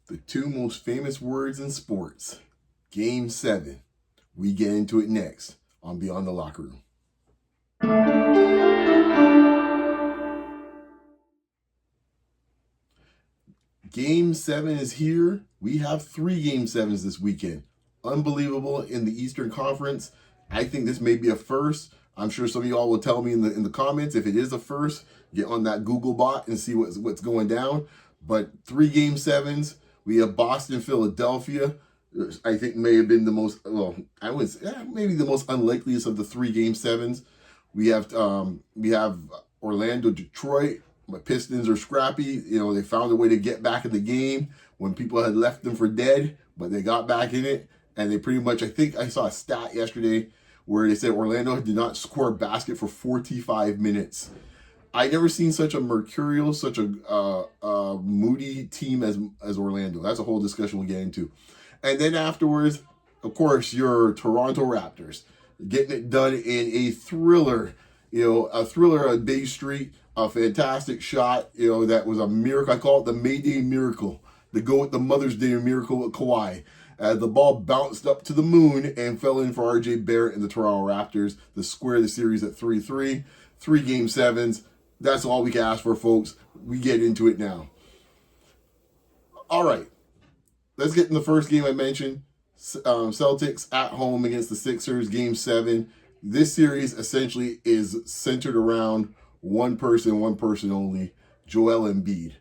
The two most famous words in sports. Game 7. We get into it next on Beyond the Locker Room. Game 7 is here. We have 3 Game 7s this weekend. Unbelievable in the Eastern Conference. I think this may be a first. I'm sure some of y'all will tell me in the comments if it is a first. Get on that Google bot and see what's going down. But 3 Game 7s. We have Boston, Philadelphia. I think may have been the most, well, I would say maybe the most unlikeliest of the 3 Game 7s. We have Orlando, Detroit. My Pistons are scrappy. You know, they found a way to get back in the game when people had left them for dead, but they got back in it. And they pretty much, I think I saw a stat yesterday where they said Orlando did not score a basket for 45 minutes. I never seen such a mercurial, such a moody team as Orlando. That's a whole discussion we'll get into. And then afterwards, of course, your Toronto Raptors getting it done in a thriller. A thriller on Bay Street, a fantastic shot. That was a miracle. I call it the Mayday miracle. The go with the Mother's Day miracle with Kawhi. The ball bounced up to the moon and fell in for RJ Barrett and the Toronto Raptors to square the series at 3-3. 3 Game 7s. That's all we can ask for, folks. We get into it now. All right. Let's get in the first game I mentioned. Celtics at home against the Sixers, Game 7. This series essentially is centered around one person only, Joel Embiid.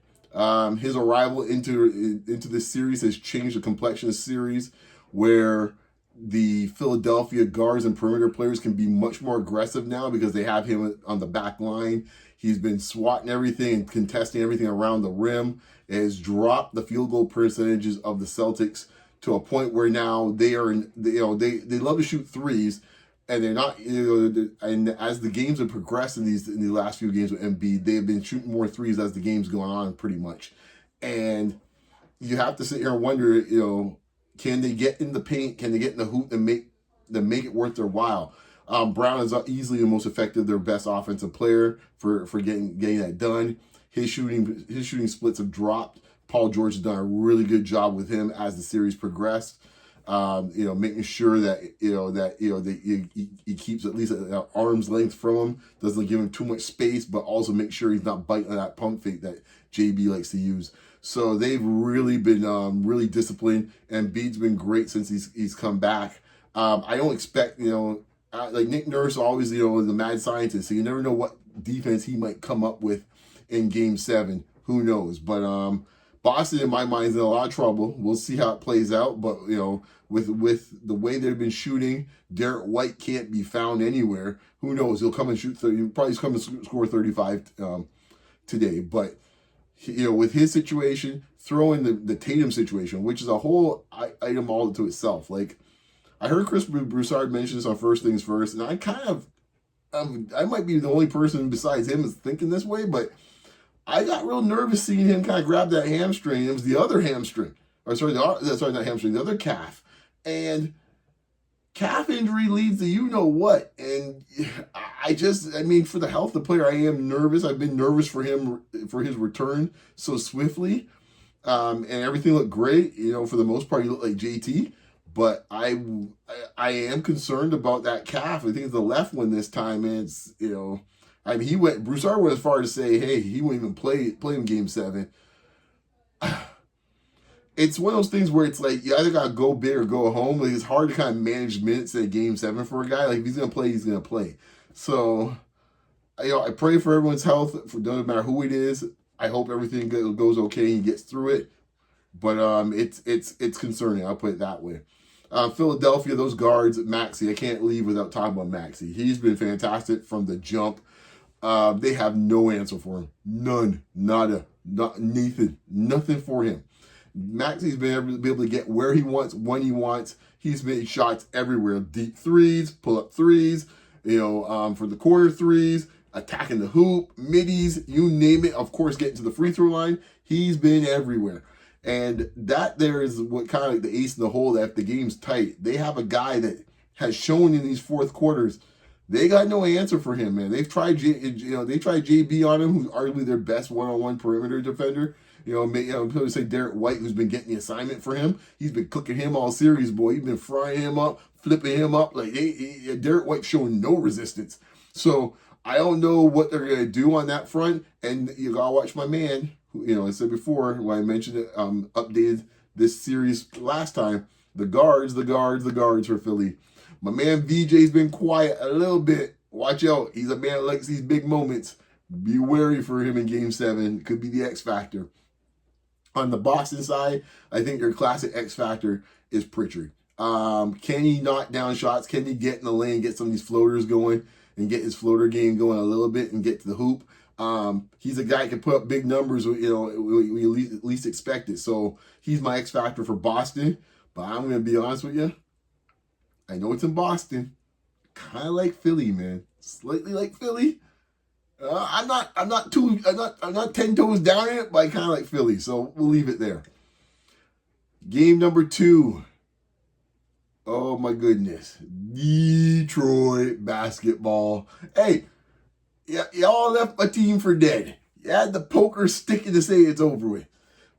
His arrival into this series has changed the complexion of the series, where the Philadelphia guards and perimeter players can be much more aggressive now because they have him on the back line. He's been swatting everything and contesting everything around the rim. It has dropped the field goal percentages of the Celtics to a point where now they love to shoot threes, and they're not. And as the games have progressed in the last few games with Embiid, they have been shooting more threes as the game's going on, pretty much. And you have to sit here and wonder, can they get in the paint? Can they get in the hoop and make it worth their while? Brown is easily the most effective, their best offensive player for getting that done. His shooting splits have dropped. Paul George has done a really good job with him as the series progressed. Making sure that he keeps at least an arm's length from him, doesn't give him too much space, but also make sure he's not biting that pump fake that JB likes to use. So they've really been really disciplined, and Embiid's been great since he's come back. I don't expect like Nick Nurse always the mad scientist, so you never know what defense he might come up with in Game 7. Who knows? But Boston, in my mind, is in a lot of trouble. We'll see how it plays out. But, with the way they've been shooting, Derek White can't be found anywhere. Who knows? He'll come and shoot 30. He'll probably come and score 35 today. But, with his situation, throw in the Tatum situation, which is a whole item all to itself. Like, I heard Chris Broussard mention this on First Things First, and I kind of, I might be the only person besides him is thinking this way, but I got real nervous seeing him kind of grab that hamstring. It was the other hamstring. Not hamstring, the other calf. And calf injury leads to you-know-what. And for the health of the player, I am nervous. I've been nervous for him, for his return so swiftly. And everything looked great. For the most part, he looked like JT. But I am concerned about that calf. I think it's the left one this time. And it's, Broussard went as far as to say, hey, he wouldn't even play in Game 7. It's one of those things where it's like, you either got to go big or go home. Like, it's hard to kind of manage minutes in Game 7 for a guy. Like, if he's going to play, he's going to play. So, I pray for everyone's health. Doesn't matter who it is. I hope everything goes okay and he gets through it. But it's concerning. I'll put it that way. Philadelphia, those guards, Maxey. I can't leave without talking about Maxey. He's been fantastic from the jump. They have no answer for him. None. Nada. Nothing for him. Maxey's been able to get where he wants, when he wants. He's made shots everywhere. Deep threes, pull-up threes, for the corner threes, attacking the hoop, middies, you name it. Of course, getting to the free throw line. He's been everywhere. And that there is what kind of like the ace in the hole that if the game's tight, they have a guy that has shown in these fourth quarters, they got no answer for him, man. They've tried JB on him, who's arguably their best one-on-one perimeter defender, People say Derek White, who's been getting the assignment for him. He's been cooking him all series, boy. He's been frying him up, flipping him up. Like Derek White showing no resistance. So I don't know what they're gonna do on that front. And you gotta watch my man. I said before when I mentioned it, updated this series last time. The guards for Philly. My man VJ's been quiet a little bit. Watch out. He's a man that likes these big moments. Be wary for him in Game 7. Could be the X factor. On the Boston side, I think your classic X factor is Pritchard. Can he knock down shots? Can he get in the lane, get some of these floaters going, and get his floater game going a little bit and get to the hoop? He's a guy that can put up big numbers, we at least expect it. So he's my X factor for Boston. But I'm gonna be honest with you. I know it's in Boston. Kind of like Philly, man. Slightly like Philly. I'm not 10 toes down in it, but I kind of like Philly. So we'll leave it there. Game number 2. Oh my goodness. Detroit basketball. Hey, y'all left my team for dead. You had the poker sticking to say it's over with.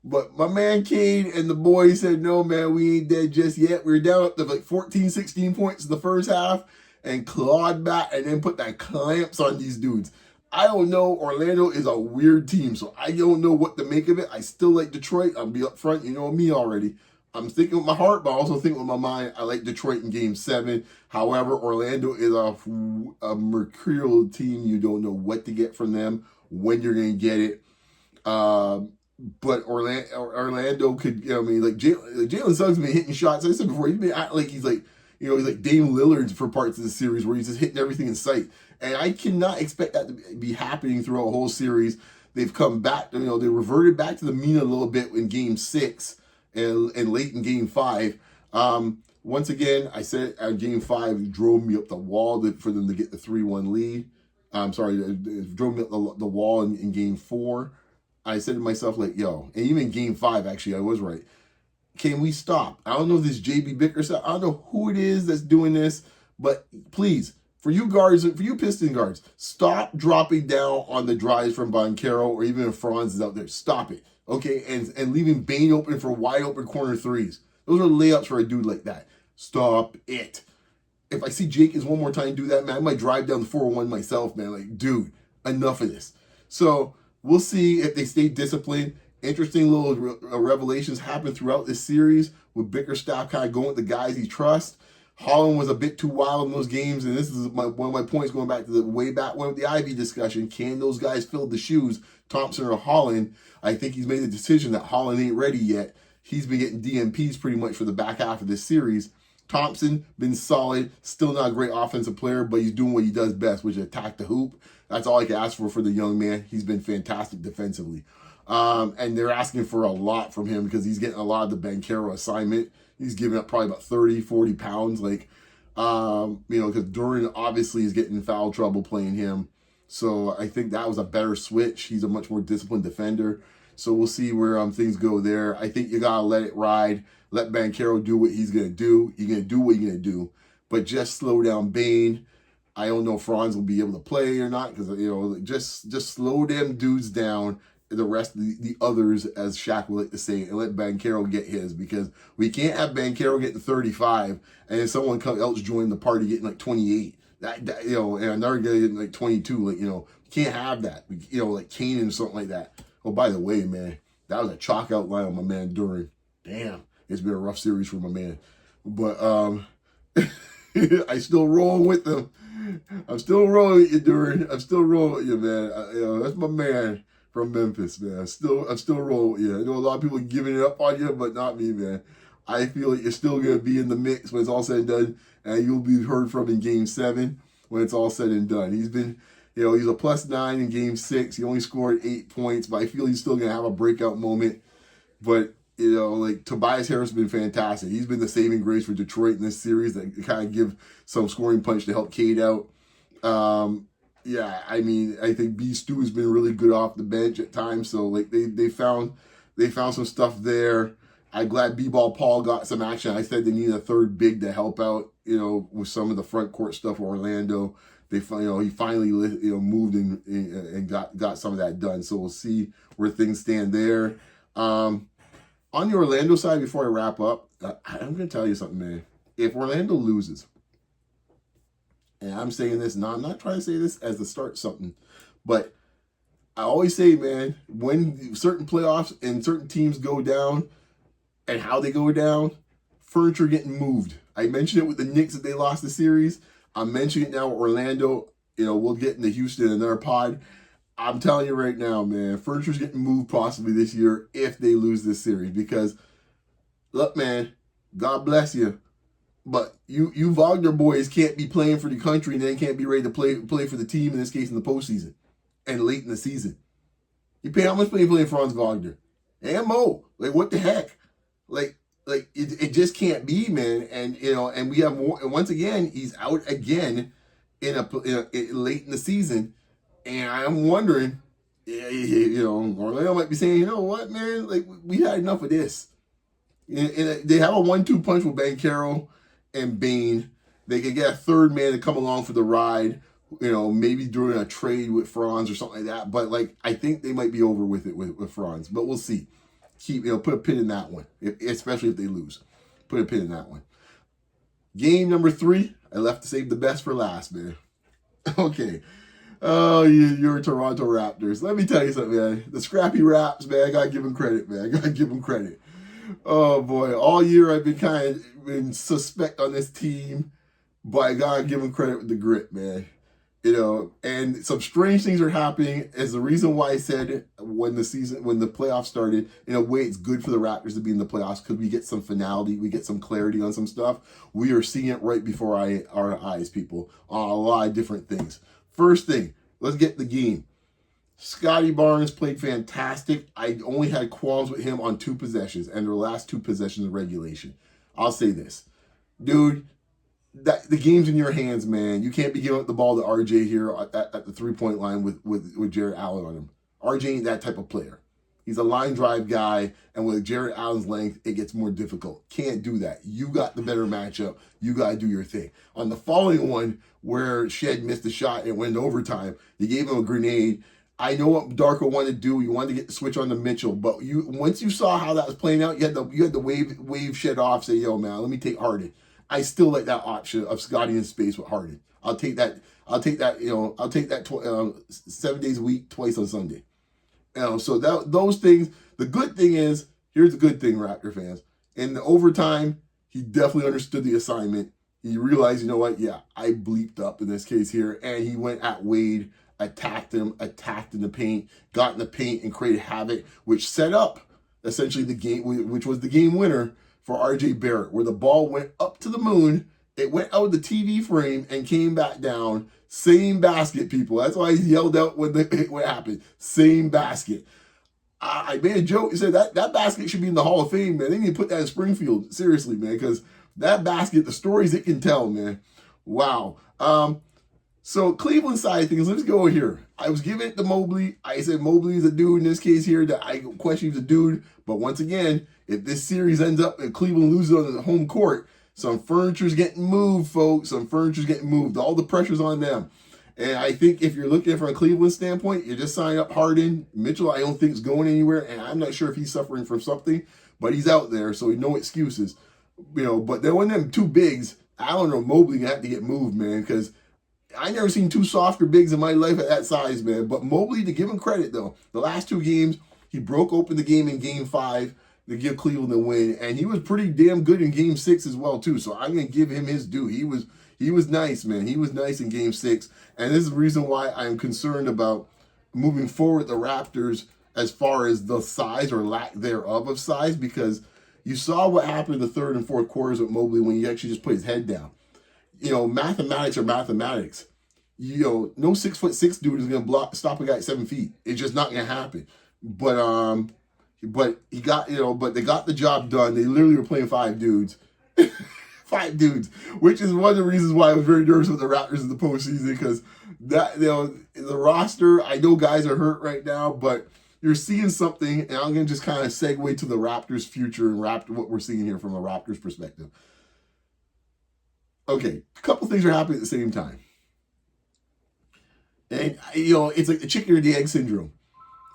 But my man Cade and the boys said, no, man, we ain't dead just yet. We were down up to like 14, 16 points in the first half and clawed back and then put that clamps on these dudes. I don't know. Orlando is a weird team, so I don't know what to make of it. I still like Detroit. I'll be up front. You know me already. I'm thinking with my heart, but I also think with my mind. I like Detroit in Game 7. However, Orlando is a mercurial team. You don't know what to get from them, when you're going to get it. But Orlando could, like Jalen Suggs been hitting shots. Like I said before, he's been acting like he's like Dame Lillard for parts of the series where he's just hitting everything in sight. And I cannot expect that to be happening throughout a whole series. They've come back, they reverted back to the mean a little bit in Game 6 and late in Game 5. Once again, I said Game 5 drove me up the wall for them to get the 3-1 lead. It drove me up the wall in Game 4. I said to myself, like, yo, and even Game 5, actually, I was right. Can we stop? I don't know if this JB Bickerstaff, I don't know who it is that's doing this, but please, for you guards, for you Piston guards, stop dropping down on the drives from Banchero or even if Franz is out there. Stop it, okay? And leaving Bane open for wide open corner threes. Those are layups for a dude like that. Stop it. If I see Jenkins one more time do that, man, I might drive down the 401 myself, man. Like, dude, enough of this. So we'll see if they stay disciplined. Interesting little revelations happen throughout this series with Bickerstaff kind of going with the guys he trusts. Holland was a bit too wild in those games, and this is one of my points going back to the way back when with the Ivy discussion. Can those guys fill the shoes, Thompson or Holland? I think he's made the decision that Holland ain't ready yet. He's been getting DMPs pretty much for the back half of this series. Thompson, been solid, still not a great offensive player, but he's doing what he does best, which is attack the hoop. That's all I can ask for the young man. He's been fantastic defensively. And they're asking for a lot from him because he's getting a lot of the Banchero assignment. He's giving up probably about 30, 40 pounds. Because Duran obviously is getting in foul trouble playing him. So I think that was a better switch. He's a much more disciplined defender. So we'll see where things go there. I think you got to let it ride. Let Banchero do what he's going to do. He's going to do what he's going to do. But just slow down Bane. I don't know if Franz will be able to play or not because, just slow them dudes down. The rest of the others, as Shaq would like to say, and let Banchero get his, because we can't have Banchero getting 35 and then someone else join the party getting like 28. And another guy getting like 22. Can't have that. Like Kane or something like that. Oh, by the way, man, that was a chalk out line on my man Duran. Damn, it's been a rough series for my man, but I still roll with them. I'm still rolling with you, Duran. I'm still rolling with you, man. That's my man from Memphis, man. I'm still rolling with you. I know a lot of people giving it up on you, but not me, man. I feel like you're still going to be in the mix when it's all said and done, and you'll be heard from in Game 7 when it's all said and done. He's been, he's a +9 in Game 6. He only scored 8 points, but I feel he's still going to have a breakout moment. But, Tobias Harris has been fantastic. He's been the saving grace for Detroit in this series that kind of give some scoring punch to help Cade out. I think B. Stu has been really good off the bench at times. So they found some stuff there. I'm glad B-Ball Paul got some action. I said they need a third big to help out, with some of the front court stuff for Orlando. He finally moved and got some of that done. So we'll see where things stand there. On the Orlando side, before I wrap up, I'm going to tell you something, man. If Orlando loses, and I'm saying this, now I'm not trying to say this as to start something, but I always say, man, when certain playoffs and certain teams go down and how they go down, furniture getting moved. I mentioned it with the Knicks that they lost the series. I'm mentioning it now with Orlando. We'll get into Houston in another pod. I'm telling you right now, man, furniture's getting moved possibly this year if they lose this series. Because, look, man, God bless you, but you Wagner boys can't be playing for the country and then can't be ready to play for the team, in this case in the postseason and late in the season. You pay how much money playing Franz Wagner? And Mo. Like, what the heck? Like it just can't be, man. And, and we have more. And once again, he's out again in late in the season. And I'm wondering, Orlando might be saying, you know what, man, like we had enough of this. And they have a 1-2 punch with Banchero and Bane. They could get a third man to come along for the ride, maybe during a trade with Franz or something like that. But I think they might be over with it with Franz. But we'll see. Put a pin in that one, especially if they lose. Put a pin in that one. Game number 3, I left to save the best for last, man. Okay. Oh, you're Toronto Raptors. Let me tell you something, man. The scrappy Raps, man, I got to give them credit, man. I got to give them credit. Oh, boy. All year I've been suspect on this team, but I got to give them credit with the grit, man. And some strange things are happening. As the reason why I said when the playoffs started, in a way, it's good for the Raptors to be in the playoffs because we get some finality, we get some clarity on some stuff. We are seeing it right before our eyes, people, on a lot of different things. First thing, let's get the game. Scotty Barnes played fantastic. I only had qualms with him on 2 possessions, and their last 2 possessions of regulation. I'll say this, dude. The game's in your hands, man. You can't be giving up the ball to RJ here at the 3-point line with Jarrett Allen on him. RJ ain't that type of player. He's a line drive guy, and with Jarrett Allen's length, it gets more difficult. Can't do that. You got the better matchup. You got to do your thing. On the following one, where Shed missed the shot and went into overtime, you gave him a grenade. I know what Darko wanted to do. You wanted to get the switch on to Mitchell, but once you saw how that was playing out, you had to wave Shed off, say, yo, man, let me take Harden. I still like that option of Scotty in space with Harden. I'll take that. I'll take that 7 days a week, twice on Sunday. So those things. The good thing is, here's the good thing, Raptor fans. In the overtime, he definitely understood the assignment. He realized, you know what? Yeah, I bleeped up in this case here, and he went at Wade, attacked him, attacked in the paint, got in the paint, and created havoc, which set up essentially the game, which was the game winner for RJ Barrett, where the ball went up to the moon, it went out of the TV frame and came back down. Same basket, people. That's why he yelled out when what happened. Same basket. I made a joke. He said that basket should be in the Hall of Fame, man. They need to put that in Springfield. Seriously, man, because that basket, the stories it can tell, man. Wow. So Cleveland side of things, let's go here. I was giving it to Mobley. I said Mobley is a dude in this case here that I question he's a dude. But once again, if this series ends up and Cleveland loses on the home court, some furniture's getting moved, folks. Some furniture's getting moved. All the pressure's on them. And I think if you're looking from a Cleveland standpoint, you're just signing up Harden. Mitchell, I don't think is going anywhere. And I'm not sure if he's suffering from something, but he's out there, so no excuses. But then when them 2 bigs, Allen or Mobley have to get moved, man, because I never seen 2 softer bigs in my life at that size, man. But Mobley, to give him credit, though, the last 2 games, he broke open the game in Game 5 to give Cleveland the win. And he was pretty damn good in Game 6 as well, too. So I'm going to give him his due. He was nice, man. He was nice in Game 6. And this is the reason why I'm concerned about moving forward the Raptors as far as the size or lack thereof of size, because you saw what happened in the 3rd and 4th quarters with Mobley when he actually just put his head down. Mathematics are mathematics. No 6'6" dude is gonna stop a guy at 7 feet. It's just not gonna happen. But he got but they got the job done. They literally were playing 5 dudes, 5 dudes, which is one of the reasons why I was very nervous with the Raptors in the postseason, because that the roster. I know guys are hurt right now, but you're seeing something, and I'm gonna just kind of segue to the Raptors' future and what we're seeing here from a Raptors perspective. Okay, a couple things are happening at the same time. And, it's like the chicken or the egg syndrome.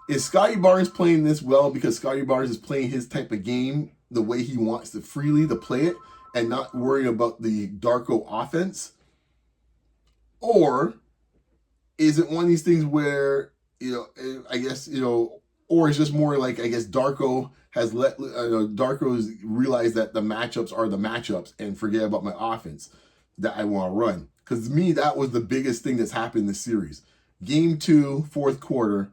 Is Scotty Barnes playing this well because Scotty Barnes is playing his type of game the way he wants to freely to play it and not worrying about the Darko offense? Or is it one of these things where, I guess, or it's just more like, I guess, Darko has Darko's realized that the matchups are the matchups and forget about my offense that I want to run. Because to me, that was the biggest thing that's happened in this series. Game 2, fourth quarter,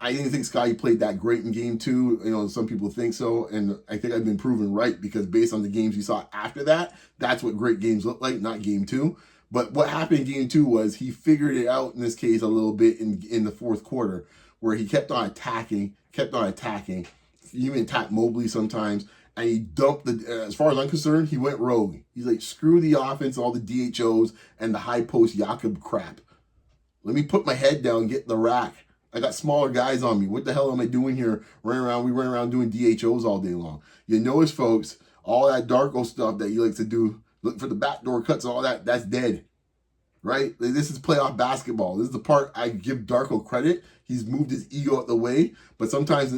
I didn't think Scotty played that great in game 2. Some people think so, and I think I've been proven right because based on the games we saw after that, that's what great games look like, not game 2. But what happened in game 2 was he figured it out in this case a little bit in the fourth quarter where he kept on attacking. He even attacked Mobley sometimes, and he dumped as far as I'm concerned, he went rogue. He's like, screw the offense, all the DHOs, and the high post Jakob crap. Let me put my head down and get the rack. I got smaller guys on me. What the hell am I doing here? We run around doing DHOs all day long. You notice, folks, all that Darko stuff that he likes to do, look for the backdoor cuts and all that, that's dead. Right? This is playoff basketball. This is the part I give Darko credit. He's moved his ego out the way, but sometimes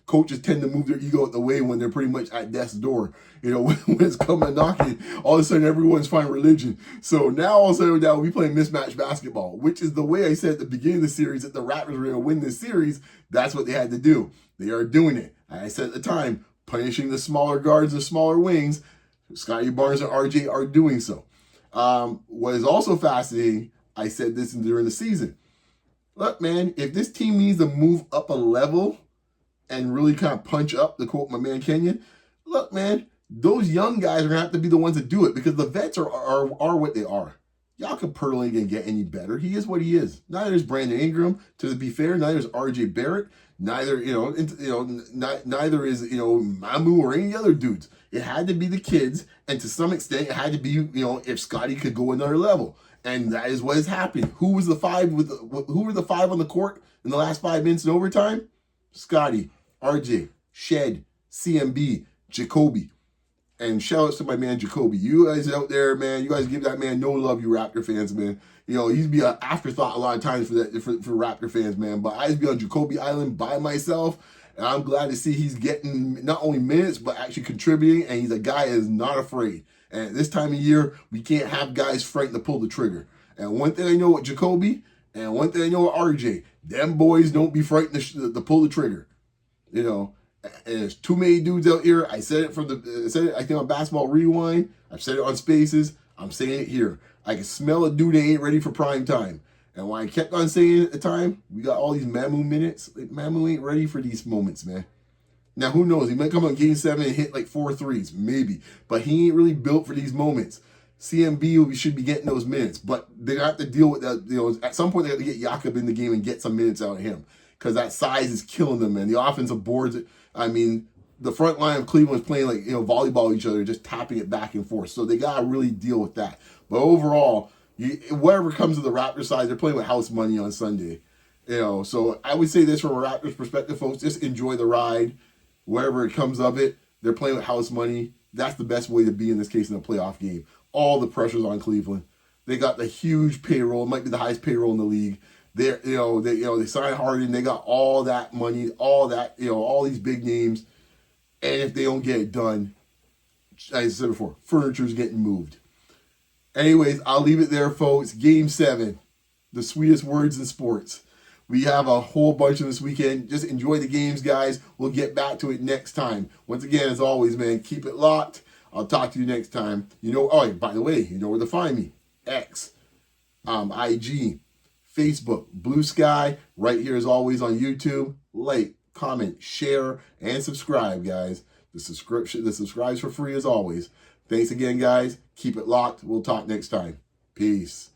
coaches tend to move their ego out the way when they're pretty much at death's door. When it's coming knocking, all of a sudden everyone's finding religion. So now all of a sudden now we play mismatch basketball, which is the way I said at the beginning of the series that the Raptors were going to win this series. That's what they had to do. They are doing it. I said at the time, punishing the smaller guards and smaller wings. Scotty Barnes and RJ are doing so. What is also fascinating, I said this during the season. Look, man, if this team needs to move up a level and really kind of punch up, to quote my man Kenyon, look, man, those young guys are going to have to be the ones that do it because the vets are what they are. Jakob Poeltl ain't going to get any better. He is what he is. Neither is Brandon Ingram. To be fair, neither is RJ Barrett. Neither is Mamu or any other dudes. It had to be the kids, and to some extent, it had to be if Scotty could go another level, and that is what has happened. Who were the five on the court in the last 5 minutes in overtime? Scotty, RJ, Shed, CMB, Jacoby. And shout outs to my man Jacoby. You guys out there, man, you guys give that man no love, you Raptor fans, man. He'd be an afterthought a lot of times for Raptor fans, man. But I just be on Jacoby Island by myself, and I'm glad to see he's getting not only minutes, but actually contributing, and he's a guy that is not afraid. And at this time of year, we can't have guys frightened to pull the trigger. And one thing I know with Jacoby, and one thing I know with RJ, them boys don't be frightened to pull the trigger. And there's too many dudes out here. I said it I think on Basketball Rewind. I've said it on Spaces. I'm saying it here. I can smell a dude that ain't ready for prime time. And when I kept on saying it at the time, we got all these Mamu minutes. Mamu ain't ready for these moments, man. Now, who knows? He might come on Game 7 and hit like 4 threes, maybe. But he ain't really built for these moments. CMB should be getting those minutes. But they have to deal with that. At some point, they have to get Jakob in the game and get some minutes out of him. Because that size is killing them, man. The offensive boards, the front line of Cleveland is playing like, volleyball with each other, just tapping it back and forth. So they got to really deal with that. But overall, whatever comes to the Raptors side, they're playing with house money on Sunday. So I would say this from a Raptors perspective, folks, just enjoy the ride. Wherever it comes of it, they're playing with house money. That's the best way to be in this case in a playoff game. All the pressure's on Cleveland. They got the huge payroll. It might be the highest payroll in the league. They signed Harden. They got all that money, all these big names. And if they don't get it done, as I said before, furniture's getting moved. Anyways, I'll leave it there, folks. Game 7, the sweetest words in sports. We have a whole bunch of this weekend. Just enjoy the games, guys. We'll get back to it next time. Once again, as always, man, keep it locked. I'll talk to you next time. By the way, you know where to find me. X, IG, Facebook, Blue Sky, right here as always on YouTube. Like, comment, share, and subscribe, guys. The subscribe's for free as always. Thanks again, guys. Keep it locked. We'll talk next time. Peace.